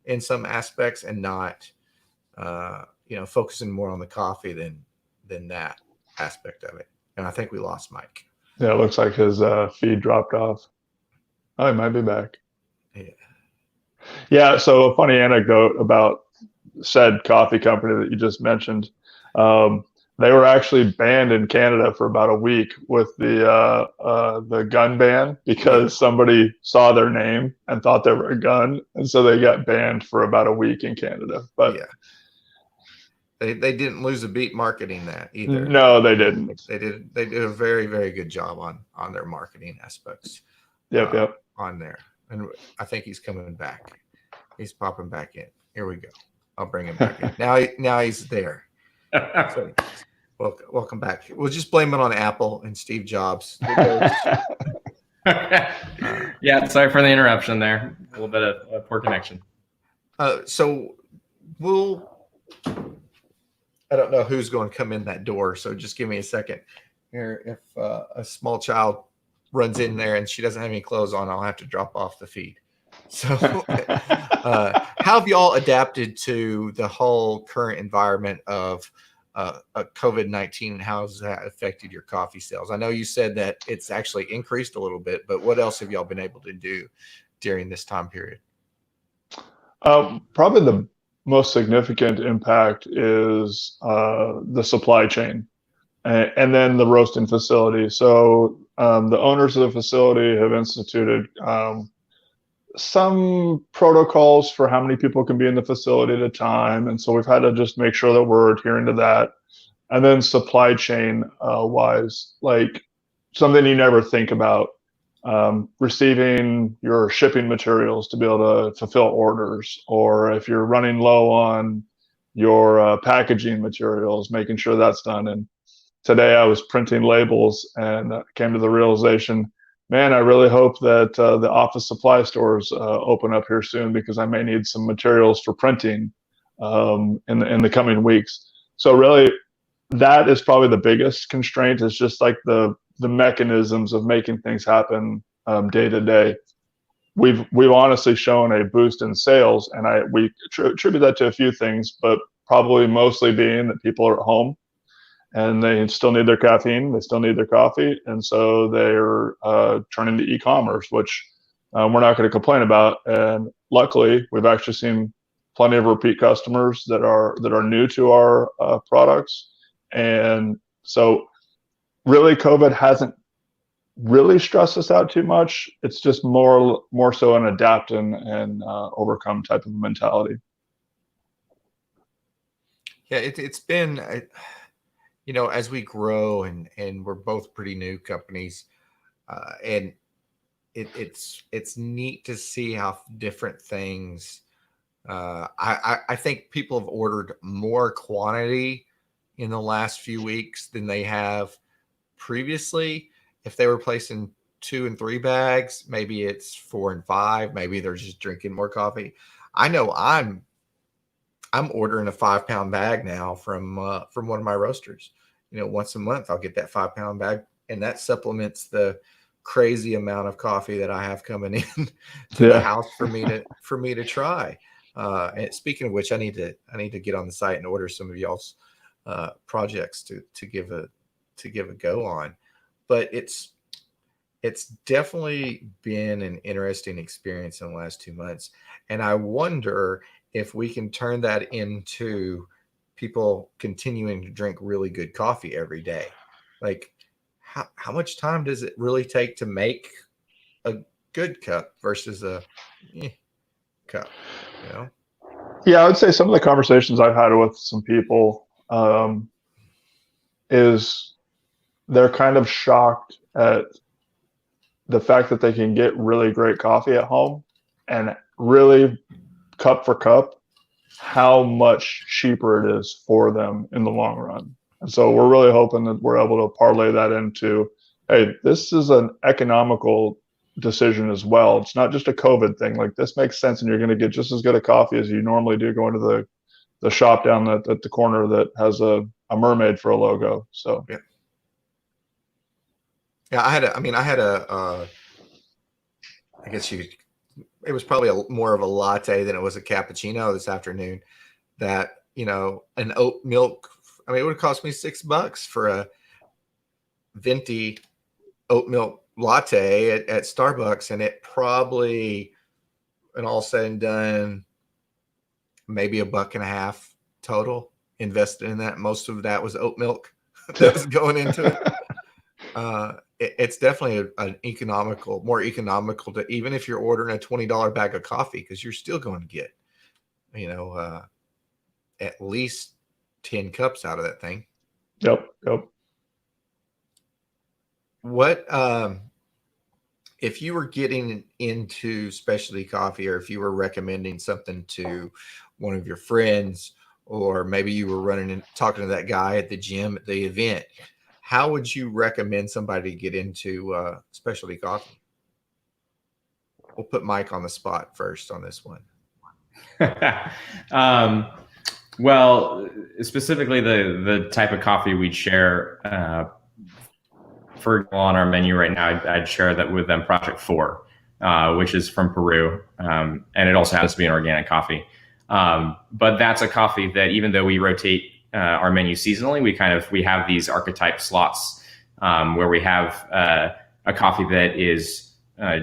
in some aspects, and not you know, focusing more on the coffee than that aspect of it. And I think we lost Mike. Yeah, it looks like his feed dropped off. Oh, he might be back. Yeah. So a funny anecdote about said coffee company that you just mentioned. They were actually banned in Canada for about a week with the gun ban, because somebody saw their name and thought they were a gun, and so they got banned for about a week in Canada. But yeah, they didn't lose a beat marketing that either. No, they didn't. They did a very, very good job on their marketing aspects. Yep. On there, and I think he's coming back. He's popping back in. Here we go. I'll bring him back in. Now he's there. So, welcome back. We'll just blame it on Apple and Steve Jobs. Yeah, sorry for the interruption there. A little bit of a poor connection. So I don't know who's going to come in that door, so just give me a second here. If a small child runs in there and she doesn't have any clothes on, I'll have to drop off the feed. So how have y'all adapted to the whole current environment of COVID-19, and how has that affected your coffee sales? I know you said that it's actually increased a little bit, but what else have y'all been able to do during this time period? Probably the most significant impact is the supply chain, and then the roasting facility. So the owners of the facility have instituted some protocols for how many people can be in the facility at a time. And so we've had to just make sure that we're adhering to that. And then supply chain wise, like something you never think about, receiving your shipping materials to be able to fulfill orders, or if you're running low on your packaging materials, making sure that's done. And today I was printing labels and came to the realization, man, I really hope that the office supply stores open up here soon, because I may need some materials for printing in the coming weeks. So really, that is probably the biggest constraint, is just like the mechanisms of making things happen day to day. We've honestly shown a boost in sales, and we attribute that to a few things, but probably mostly being that people are at home and they still need their caffeine, they still need their coffee, and so they're turning to e-commerce, which we're not going to complain about. And luckily, we've actually seen plenty of repeat customers that are new to our products, and so really, COVID hasn't really stressed us out too much. It's just more so an adapt and overcome type of mentality. Yeah, it's been, as we grow and we're both pretty new companies, and it's neat to see how different things. I think people have ordered more quantity in the last few weeks than they have previously. If they were placing 2 and 3 bags, maybe it's 4 and 5. Maybe they're just drinking more coffee. I know I'm ordering a 5-pound bag now from one of my roasters. Once a month I'll get that 5-pound bag, and that supplements the crazy amount of coffee that I have coming in to the house for me to try. And speaking of which, I need to get on the site and order some of y'all's projects to give a go on. But it's definitely been an interesting experience in the last 2 months. And I wonder if we can turn that into people continuing to drink really good coffee every day. Like, how much time does it really take to make a good cup versus a cup, Yeah, I would say some of the conversations I've had with some people is they're kind of shocked at the fact that they can get really great coffee at home, and really, cup for cup, how much cheaper it is for them in the long run. And so we're really hoping that we're able to parlay that into, hey, this is an economical decision as well. It's not just a COVID thing. Like, this makes sense, and you're going to get just as good a coffee as you normally do going to the shop down at the corner that has a mermaid for a logo. So yeah, I guess it was probably more of a latte than it was a cappuccino this afternoon. That, an oat milk, it would have cost me $6 for a venti oat milk latte at Starbucks, and it probably, and all said and done, maybe $1.50 total invested in that. Most of that was oat milk that was going into it. It's definitely more economical to, even if you're ordering a $20 bag of coffee, because you're still going to get, at least 10 cups out of that thing. Yep. What, if you were getting into specialty coffee, or if you were recommending something to one of your friends, or maybe you were running and talking to that guy at the gym at the event, how would you recommend somebody to get into specialty coffee? We'll put Mike on the spot first on this one. Well, specifically the type of coffee we'd share, for example, on our menu right now, I'd share that with them Project 4, which is from Peru, and it also has to be an organic coffee. But that's a coffee that, even though we rotate our menu seasonally, we have these archetype slots where we have a coffee that is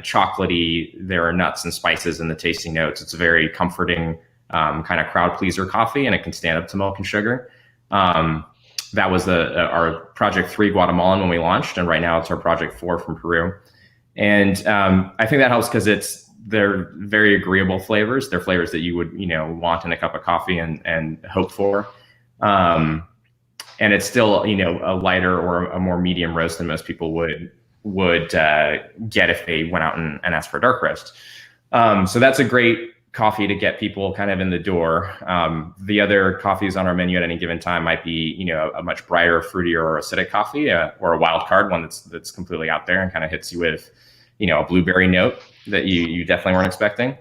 chocolately. There are nuts and spices in the tasting notes. It's a very comforting kind of crowd pleaser coffee, and it can stand up to milk and sugar. That was our Project 3 Guatemalan when we launched, and right now it's our Project 4 from Peru. And I think that helps because they're very agreeable flavors. They're flavors that you would want in a cup of coffee and hope for. and it's still, you know, a lighter or a more medium roast than most people would get if they went out and asked for a dark roast. So that's a great coffee to get people kind of in the door. The other coffees on our menu at any given time might be, you know, a much brighter, fruitier, or acidic coffee, or a wild card one that's completely out there and kind of hits you with, you know, a blueberry note that you definitely weren't expecting.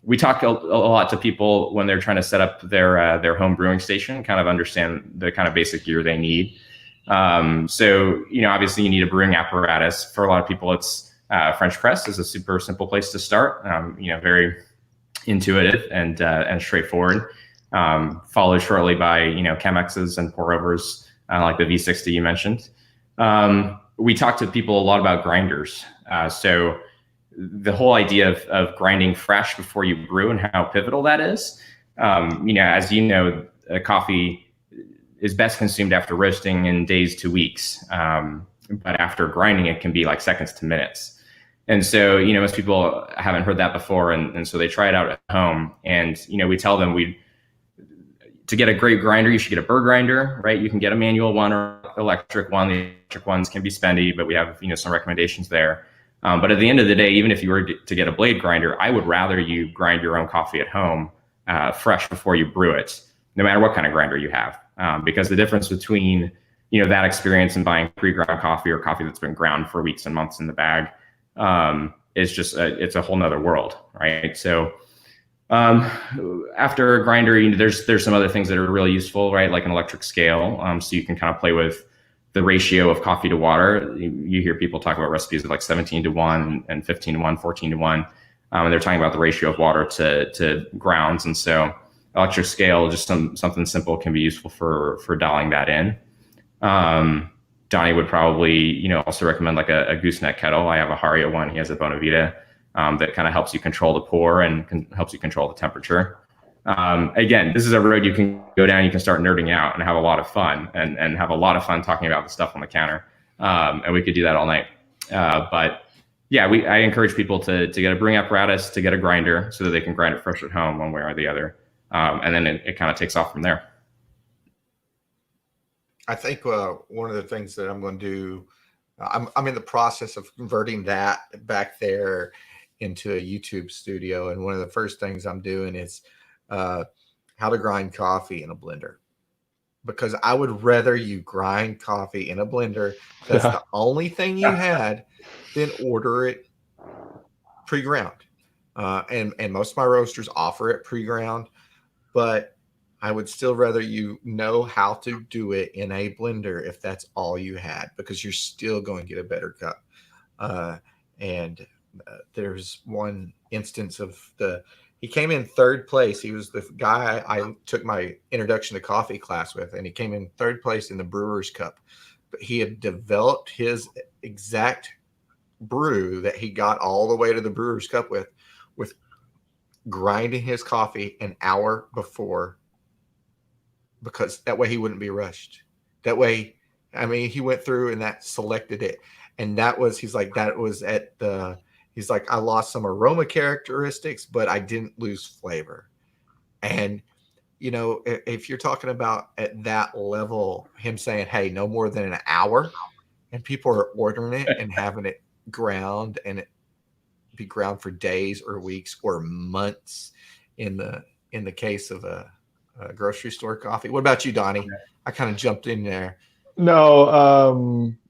We talk a lot to people when they're trying to set up their home brewing station, kind of understand the kind of basic gear they need. So, you know, obviously you need a brewing apparatus. For a lot of people, it's French press is a super simple place to start. You know, very intuitive and straightforward. Followed shortly by, you know, Chemexes and pour overs like the V60 you mentioned. We talk to people a lot about grinders. So the whole idea of grinding fresh before you brew and how pivotal that is. You know, as you know, a coffee is best consumed after roasting in days to weeks. But after grinding, it can be like seconds to minutes. And so, you know, most people haven't heard that before. And so they try it out at home. And, you know, we tell them to get a great grinder, you should get a burr grinder, right? You can get a manual one or electric one. The electric ones can be spendy, but we have, you know, some recommendations there. But at the end of the day, even if you were to get a blade grinder, I would rather you grind your own coffee at home fresh before you brew it, no matter what kind of grinder you have. Because the difference between, you know, that experience and buying pre-ground coffee or coffee that's been ground for weeks and months in the bag is just, it's a whole nother world, right? So after a grinder, you know, there's some other things that are really useful, right? Like an electric scale. So you can kind of play with the ratio of coffee to water. You hear people talk about recipes of like 17-1 and 15-1, 14-1. And they're talking about the ratio of water to grounds. And so electric scale, just something simple can be useful for dialing that in. Donnie would probably, you know, also recommend like a gooseneck kettle. I have a Haria one. He has a Bonavita that kind of helps you control the pour and helps you control the temperature. Again, this is a road you can go down. You can start nerding out and have a lot of fun and have a lot of fun talking about the stuff on the counter. And we could do that all night. But yeah, I encourage people to get a brewing apparatus, to get a grinder so that they can grind it fresh at home one way or the other. And then it kind of takes off from there. I think one of the things that I'm going to do, I'm in the process of converting that back there into a YouTube studio. And one of the first things I'm doing is how to grind coffee in a blender, because I would rather you grind coffee in a blender. That's the only thing you had, than order it pre-ground. And most of my roasters offer it pre-ground, but I would still rather you know how to do it in a blender if that's all you had, because you're still going to get a better cup. There's one instance of he came in third place. He was the guy I took my introduction to coffee class with, and he came in third place in the Brewer's Cup. But he had developed his exact brew that he got all the way to the Brewer's Cup with grinding his coffee an hour before, because that way he wouldn't be rushed. That way, I mean, he went through and that selected it. And he's like, I lost some aroma characteristics, but I didn't lose flavor. And, you know, if you're talking about at that level, him saying, hey, no more than an hour, and people are ordering it and having it ground, and it be ground for days or weeks or months in the case of a grocery store coffee. What about you, Donnie? I kind of jumped in there. No,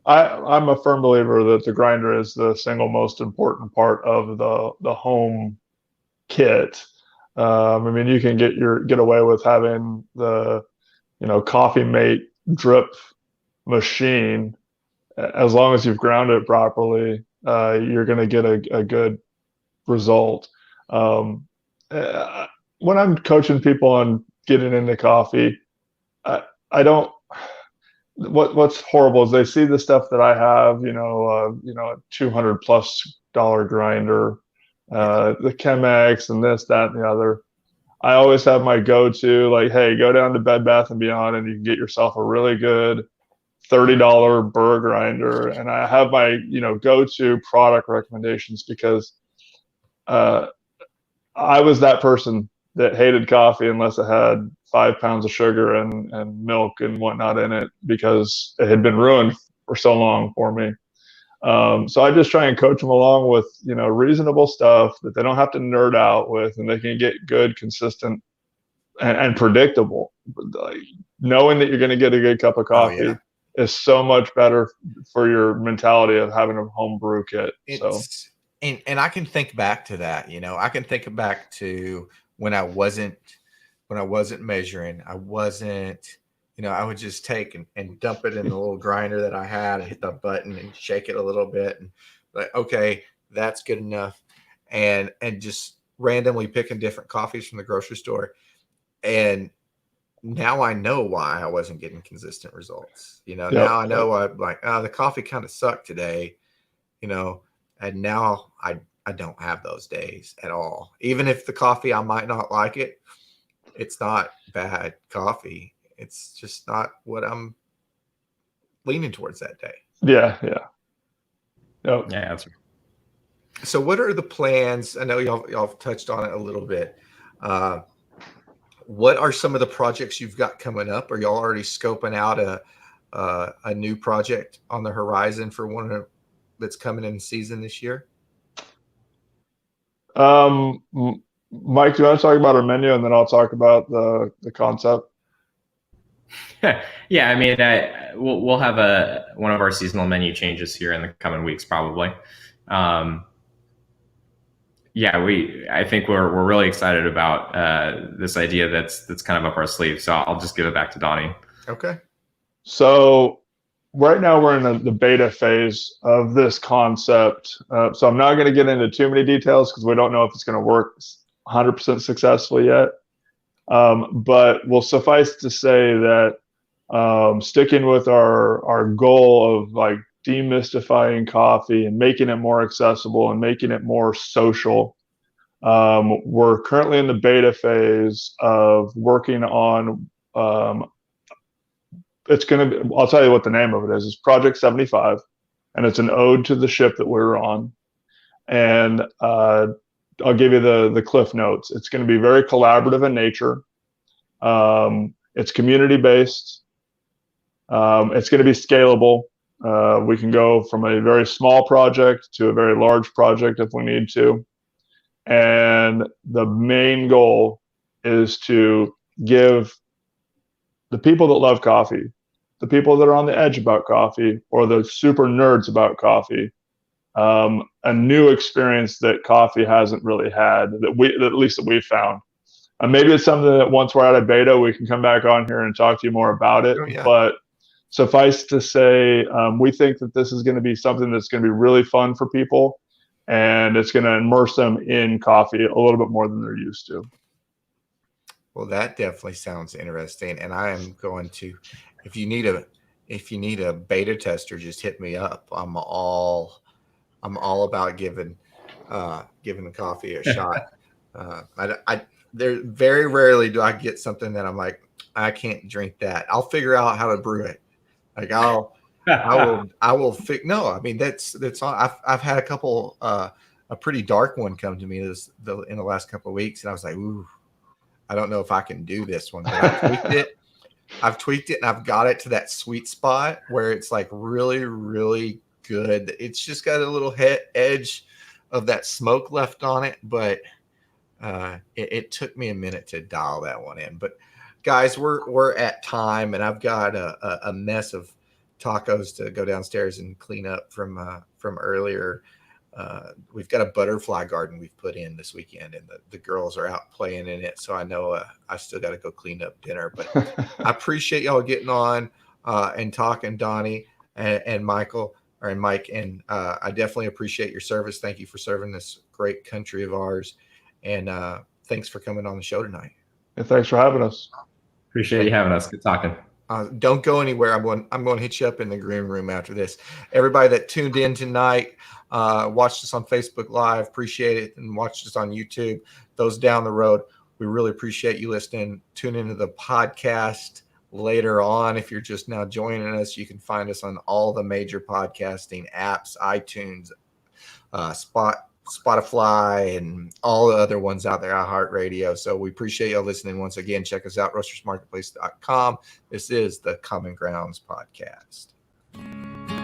I'm a firm believer that the grinder is the single most important part of the home kit. I mean, you can get away with having the, you know, Coffee Mate drip machine. As long as you've ground it properly, you're going to get a good result. When I'm coaching people on getting into coffee, I don't. What's horrible is they see the stuff that I have, a $200+ grinder, the Chemex and this, that, and the other. I always have my go-to, like, hey, go down to Bed Bath & Beyond and you can get yourself a really good $30 burr grinder. And I have my, go-to product recommendations, because I was that person that hated coffee unless it had 5 pounds of sugar and milk and whatnot in it, because it had been ruined for so long for me. So I just try and coach them along with, reasonable stuff that they don't have to nerd out with, and they can get good, consistent, and predictable. Like, knowing that you're going to get a good cup of coffee is so much better for your mentality of having a home brew kit. And I can think back to that. I can think back to when I wasn't measuring. I wasn't, I would just take and dump it in the little grinder that I had and hit the button and shake it a little bit, and like, okay, that's good enough. And just randomly picking different coffees from the grocery store. And now I know why I wasn't getting consistent results. Now I know I'm like, the coffee kind of sucked today, and now I don't have those days at all. Even if the coffee, I might not like it, it's not bad coffee. It's just not what I'm leaning towards that day. Yeah. Yeah, that's right. So what are the plans? I know y'all touched on it a little bit. What are some of the projects you've got coming up? Are y'all already scoping out a new project on the horizon for one that's coming in season this year? Mike, do you want to talk about our menu, and then I'll talk about the concept? Yeah, I mean, we'll have one of our seasonal menu changes here in the coming weeks, probably. I think we're really excited about this idea that's kind of up our sleeve. So I'll just give it back to Donnie. Okay. So right now we're in the beta phase of this concept. So I'm not going to get into too many details because we don't know if it's going to work 100% successfully yet. But we'll suffice to say that sticking with our goal of like demystifying coffee and making it more accessible and making it more social, we're currently in the beta phase of working on it's going to be, I'll tell you what the name of it is. It's Project 75, and it's an ode to the ship that we were on. And I'll give you the cliff notes. It's going to be very collaborative in nature. It's community-based. It's going to be scalable. We can go from a very small project to a very large project if we need to. And the main goal is to give the people that love coffee, the people that are on the edge about coffee, or the super nerds about coffee, a new experience that coffee hasn't really had, at least that we've found. Maybe it's something that once we're out of beta, we can come back on here and talk to you more about it. Oh, yeah. But suffice to say, we think that this is going to be something that's going to be really fun for people, and it's going to immerse them in coffee a little bit more than they're used to. Well, that definitely sounds interesting, and I am going to. If you need a beta tester, just hit me up. I'm all about giving the coffee a shot. There very rarely do I get something that I'm like, I can't drink that. I'll figure out how to brew it. Like I will fix. No, I mean that's all. I've had a couple a pretty dark one come to me in the last couple of weeks, and I was like, ooh, I don't know if I can do this one. But I've tweaked it, and I've got it to that sweet spot where it's like really, really good. It's just got a little edge of that smoke left on it, but it took me a minute to dial that one in. But guys, we're at time, and I've got a mess of tacos to go downstairs and clean up from earlier. We've got a butterfly garden we've put in this weekend, and the girls are out playing in it. So I know I still got to go clean up dinner, but I appreciate y'all getting on and talking, Donnie and Michael and Mike. And I definitely appreciate your service. Thank you for serving this great country of ours. And thanks for coming on the show tonight. And thanks for having us. Appreciate you having us. Good talking. Don't go anywhere. I'm going to hit you up in the green room after this. Everybody that tuned in tonight, watched us on Facebook Live, appreciate it, and watched us on YouTube. Those down the road, we really appreciate you listening. Tune into the podcast later on. If you're just now joining us, you can find us on all the major podcasting apps: iTunes, Spotify, and all the other ones out there, iHeartRadio. So we appreciate y'all listening once again. Check us out, roastersmarketplace.com. This is the Common Grounds Podcast.